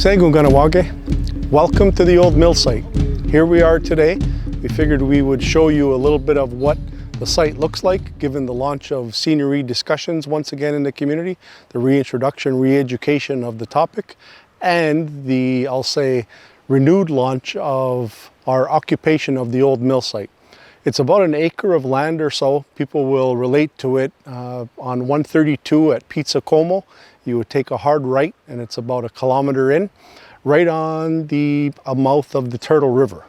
Sangu Kahnawake, welcome to the old mill site. Here we are today. We figured we would show you a little bit of what the site looks like, given the launch of seigneury discussions once again in the community, the reintroduction, re-education of the topic, and the, I'll say, renewed launch of our occupation of the old mill site. It's about an acre of land or so. People will relate to it on 132 at Pizza Como. You would take a hard right and it's about 1 kilometer in, right on the mouth of the Turtle River.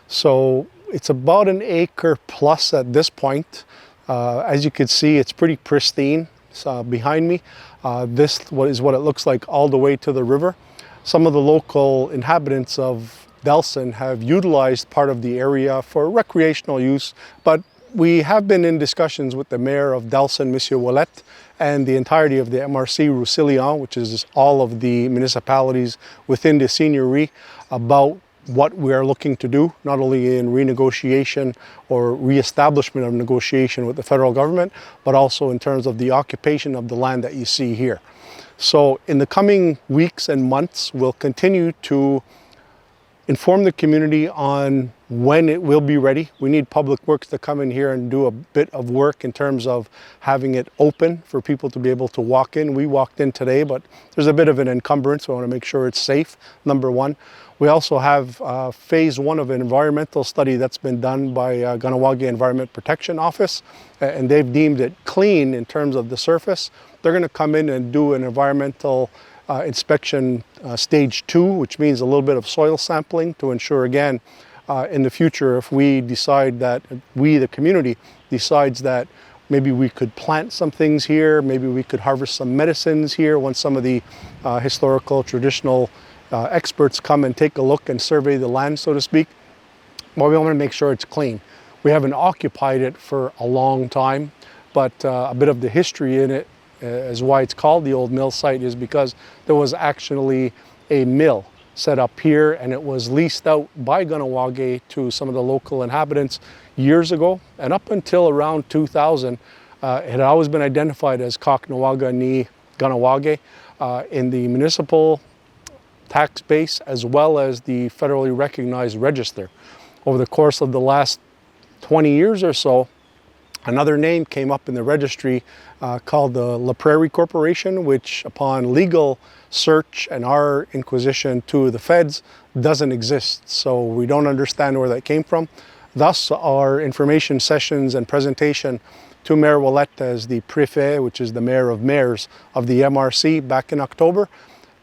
So it's about an acre plus at this point. As you can see, it's pretty pristine. Behind me, this is what it looks like all the way to the river. Some of the local inhabitants of Delson have utilized part of the area for recreational use, but we have been in discussions with the mayor of Delson, Monsieur Ouellette, and the entirety of the MRC Ratsénhaienhs, which is all of the municipalities within the seigneury, about what we are looking to do, not only in renegotiation or reestablishment of negotiation with the federal government, but also in terms of the occupation of the land that you see here. So in the coming weeks and months, we'll continue to inform the community on when it will be ready. We need Public Works to come in here and do a bit of work in terms of having it open for people to be able to walk in. We walked in today, but there's a bit of an encumbrance. We want to make sure it's safe, number one. We also have phase one of an environmental study that's been done by Kahnawake Environment Protection Office, and they've deemed it clean in terms of the surface. They're going to come in and do an environmental inspection stage 2, which means a little bit of soil sampling to ensure, again, in the future, if we decide that, we, the community, decides that maybe we could plant some things here, maybe we could harvest some medicines here once some of the historical, traditional experts come and take a look and survey the land, so to speak. Well, we want to make sure it's clean. We haven't occupied it for a long time, but a bit of the history in it is why it's called the old mill site, is because there was actually a mill set up here and it was leased out by Kahnawake to some of the local inhabitants years ago. And up until around 2000, it had always been identified as Kahnawake in the municipal tax base as well as the federally recognized register. Over the course of the last 20 years or so, another name came up in the registry called the La Prairie Corporation, which upon legal search and our inquisition to the feds doesn't exist. So we don't understand where that came from. Thus our information sessions and presentation to Mayor Ouellette as the Préfet, which is the mayor of mayors of the MRC, back in October,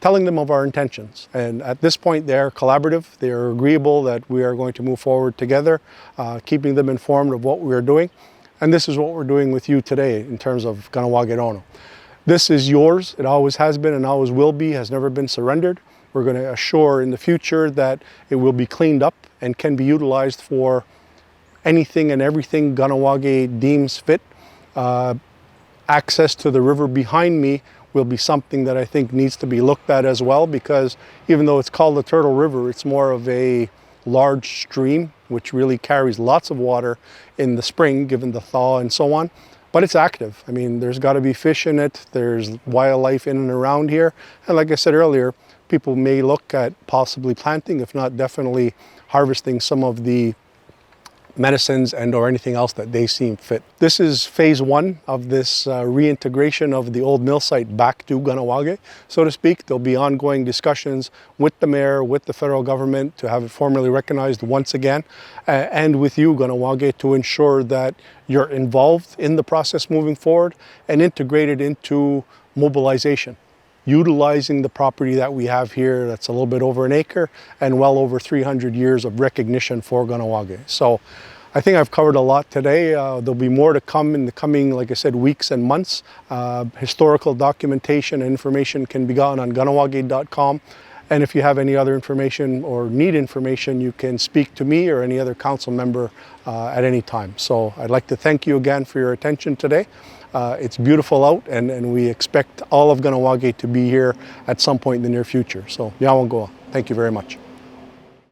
telling them of our intentions. And at this point, they're collaborative. They're agreeable that we are going to move forward together, keeping them informed of what we are doing. And this is what we're doing with you today in terms of Kahnawake. This is yours. It always has been and always will be, has never been surrendered. We're going to assure in the future that it will be cleaned up and can be utilized for anything and everything Kahnawake deems fit. Access to the river behind me will be something that I think needs to be looked at as well, because even though it's called the Turtle River, it's more of a large stream which really carries lots of water in the spring given the thaw and so on, but it's active. I mean, there's got to be fish in it, there's wildlife in and around here, and like I said earlier, people may look at possibly planting, if not definitely harvesting some of the medicines and or anything else that they seem fit. This is phase one of this reintegration of the old mill site back to Kahnawake, so to speak. There'll be ongoing discussions with the mayor, with the federal government to have it formally recognized once again, and with you, Kahnawake, to ensure that you're involved in the process moving forward and integrated into mobilization, utilizing the property that we have here that's a little bit over an acre and well over 300 years of recognition for Kahnawake. So I think I've covered a lot today. There'll be more to come in the coming, like I said, weeks and months. Historical documentation and information can be gotten on kahnawake.com. And if you have any other information or need information, you can speak to me or any other council member at any time. So I'd like to thank you again for your attention today. It's beautiful out, and we expect all of Kahnawake to be here at some point in the near future. So, Yawangoa, thank you very much.